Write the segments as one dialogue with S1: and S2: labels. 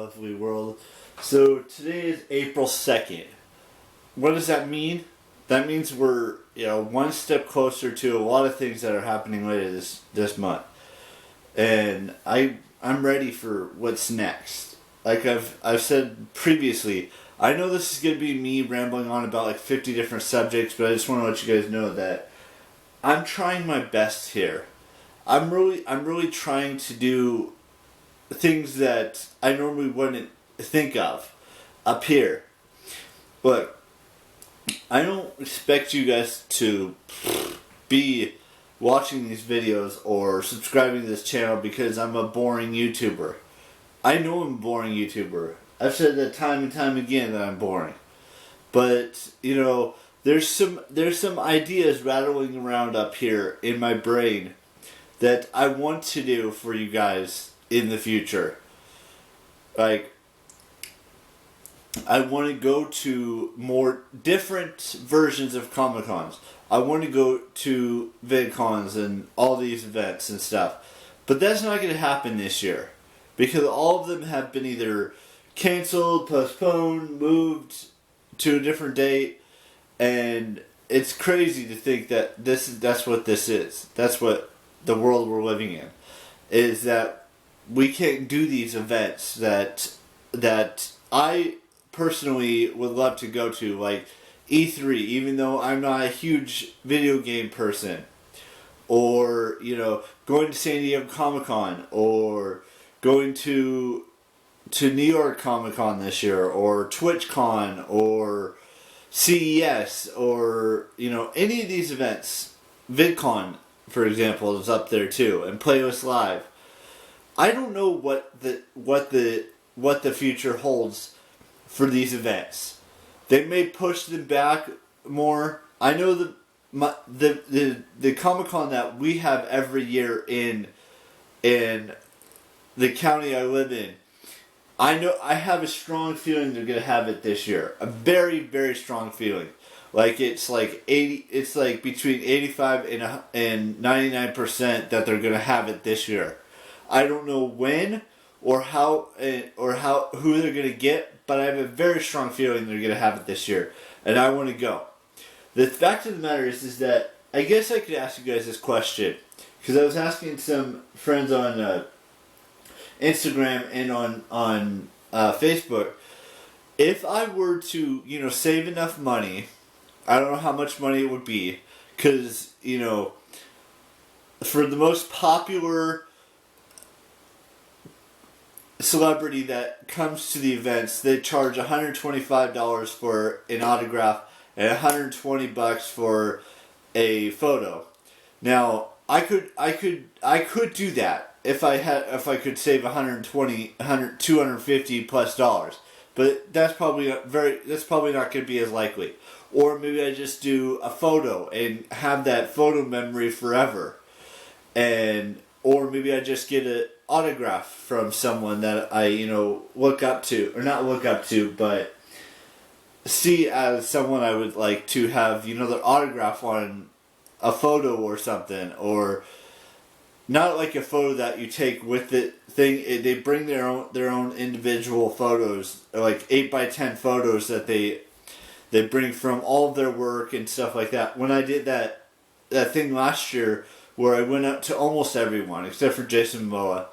S1: lovely world. So today is April 2nd. What does that mean? That means we're one step closer to a lot of things that are happening later this month. And I'm ready for what's next. Like I've said previously, I know this is going to be me rambling on about like 50 different subjects, but I just want to let you guys know that I'm trying my best here. I'm really trying to do things that I normally wouldn't think of up here. Look, I don't expect you guys to be watching these videos or subscribing to this channel because I'm a boring YouTuber. I know I'm a boring YouTuber. I've said that time and time again that I'm boring. But, there's some ideas rattling around up here in my brain that I want to do for you guys in the future. Like, I want to go to more different versions of Comic Cons. I want to go to VEDI cons and all these events and stuff. But that's not going to happen this year. Because all of them have been either canceled, postponed, moved to a different date. And it's crazy to think that that's what this is. That's what the world we're living in. Is that we can't do these events that I personally would love to go to, like E3, even though I'm not a huge video game person, or going to San Diego Comic-Con, or going to New York Comic-Con this year, or TwitchCon, or CES, or any of these events. VidCon, for example, is up there too, and Playlist Live. I don't know what the future holds for these events. They may push them back more. I know the Comic-Con that we have every year in the county I live in, I have a strong feeling they're going to have it this year. A very, very strong feeling. Like it's like between 85 and 99% that they're going to have it this year. I don't know when or how who they're going to get, but I have a very strong feeling they're going to have it this year, and I want to go. The fact of the matter is that I guess I could ask you guys this question, because I was asking some friends on Instagram and on Facebook, if I were to save enough money, I don't know how much money it would be, because for the most popular celebrity that comes to the events, they charge $125 for an autograph and $120 for a photo. Now, I could do that if I could save $250 plus dollars. But that's probably not going to be as likely. Or maybe I just do a photo and have that photo memory forever. Or maybe I just get an autograph from someone that I, look up to. Or not look up to, but see as someone I would like to have, their autograph on a photo or something. Or not like a photo that you take with the thing. They bring their own individual photos, like 8x10 photos that they bring from all of their work and stuff like that. When I did that thing last year, where I went up to almost everyone except for Jason Momoa,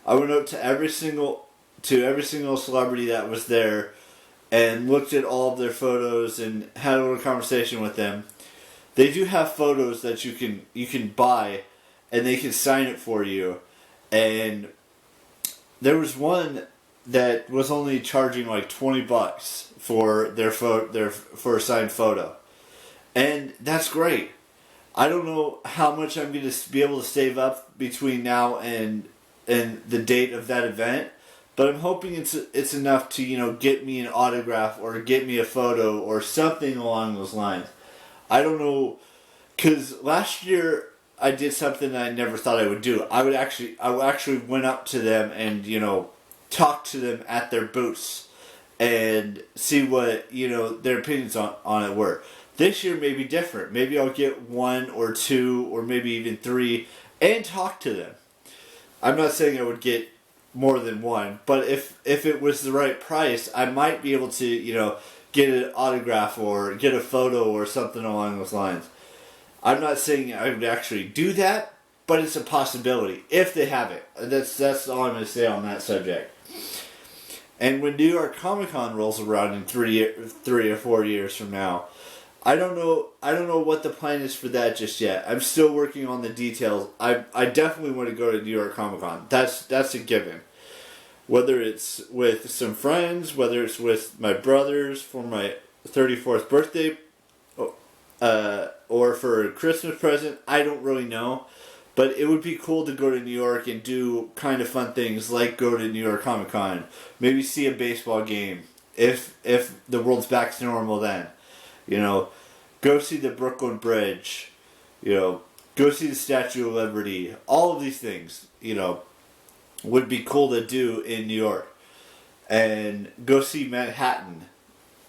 S1: I went up to every single celebrity that was there, and looked at all of their photos and had a little conversation with them. They do have photos that you can buy, and they can sign it for you. And there was one that was only charging like $20 for for a signed photo, and that's great. I don't know how much I'm going to be able to save up between now and the date of that event, but I'm hoping it's enough to get me an autograph or get me a photo or something along those lines. I don't know, because last year I did something that I never thought I would do. I actually went up to them and talk to them at their booths and see what their opinions on it were. This year may be different. Maybe I'll get one or two or maybe even three and talk to them. I'm not saying I would get more than one. But if it was the right price, I might be able to get an autograph or get a photo or something along those lines. I'm not saying I would actually do that, but it's a possibility if they have it. That's all I'm going to say on that subject. And when New York Comic Con rolls around in 3 or 4 years from now, I don't know what the plan is for that just yet. I'm still working on the details. I definitely want to go to New York Comic Con. That's a given. Whether it's with some friends, whether it's with my brothers for my 34th birthday, or for a Christmas present, I don't really know. But it would be cool to go to New York and do kind of fun things like go to New York Comic Con. Maybe see a baseball game if the world's back to normal then. Go see the Brooklyn Bridge. Go see the Statue of Liberty. All of these things, would be cool to do in New York. And go see Manhattan.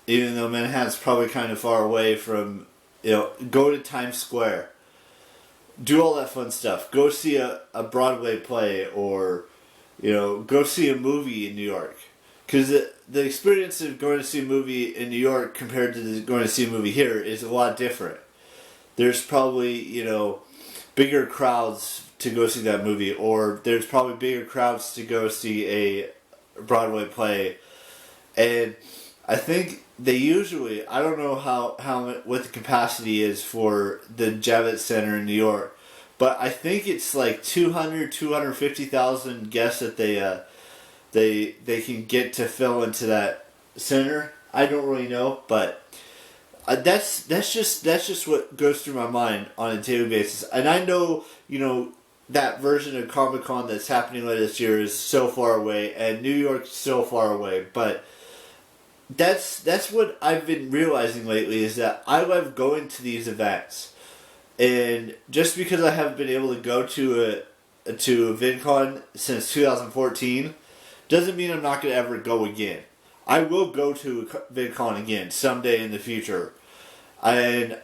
S1: Even though Manhattan's probably kind of far away from, go to Times Square. Do all that fun stuff. Go see a Broadway play or, go see a movie in New York. Because the experience of going to see a movie in New York compared to going to see a movie here is a lot different. There's probably, bigger crowds to go see that movie, or there's probably bigger crowds to go see a Broadway play. And I think they usually, I don't know what the capacity is for the Javits Center in New York, but I think it's like 250,000 guests that they can get to fill into that center. I don't really know, but that's just what goes through my mind on a daily basis. And I know, that version of Comic-Con that's happening later this year is so far away, and New York's so far away, but that's what I've been realizing lately is that I love going to these events. And just because I haven't been able to go to a VidCon since 2014 doesn't mean I'm not going to ever go again. I will go to VidCon again someday in the future. And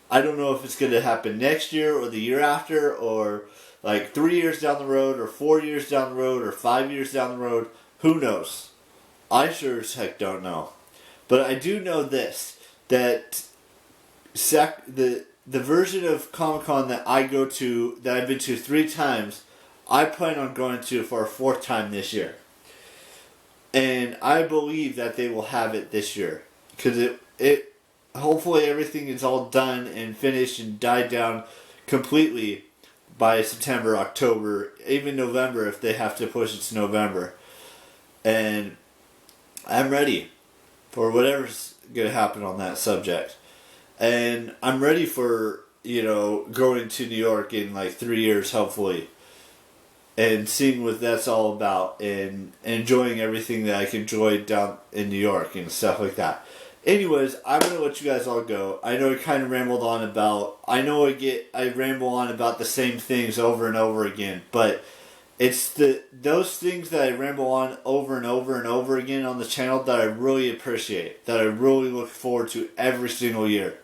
S1: I don't know if it's going to happen next year or the year after or like 3 years down the road or 4 years down the road or 5 years down the road. Who knows? I sure as heck don't know. But I do know this, that the version of Comic-Con that I go to, that I've been to 3 times, I plan on going to for a 4th time this year. And I believe that they will have it this year. Because it hopefully everything is all done and finished and died down completely by September, October, even November if they have to push it to November. And I'm ready for whatever's going to happen on that subject. And I'm ready for, going to New York in like 3 years, hopefully. And seeing what that's all about and enjoying everything that I can enjoy down in New York and stuff like that. Anyways, I'm going to let you guys all go. I know I kind of rambled on about... I ramble on about the same things over and over again, but it's those things that I ramble on over and over and over again on the channel that I really appreciate, that I really look forward to every single year.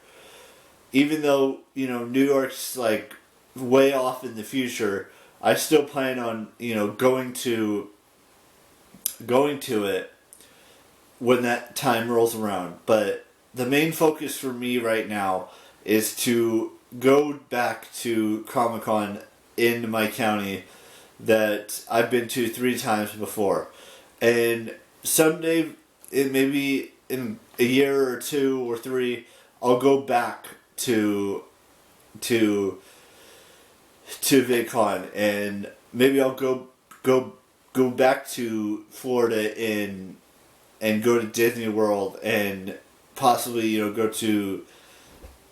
S1: Even though, New York's like way off in the future, I still plan on, going to it when that time rolls around. But the main focus for me right now is to go back to Comic-Con in my county that I've been to 3 times before. And someday, maybe in a year or 2 or 3, I'll go back to VidCon, and maybe I'll go back to Florida and go to Disney World and possibly go to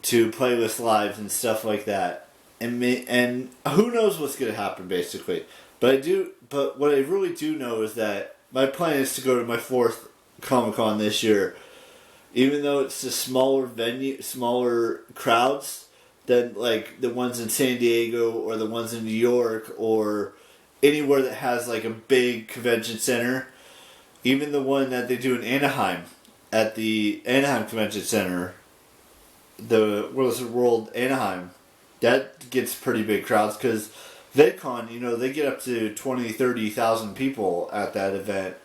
S1: Playlist Lives and stuff like that, and who knows what's gonna happen basically. But what I really do know is that my plan is to go to my 4th Comic-Con this year, even though it's a smaller venue, smaller crowds than like the ones in San Diego or the ones in New York or anywhere that has like a big convention center. Even the one that they do in Anaheim, at the Anaheim Convention Center, the World Anaheim, that gets pretty big crowds because VidCon, they get up to 20, 30,000 people at that event.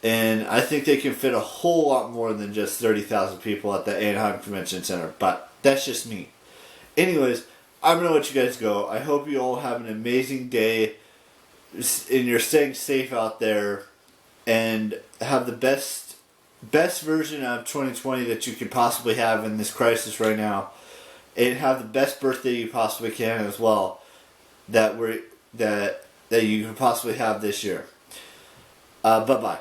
S1: And I think they can fit a whole lot more than just 30,000 people at the Anaheim Convention Center. But that's just me. Anyways, I'm going to let you guys go. I hope you all have an amazing day. And you're staying safe out there. And have the best version of 2020 that you could possibly have in this crisis right now. And have the best birthday you possibly can as well. That you can possibly have this year. Bye-bye.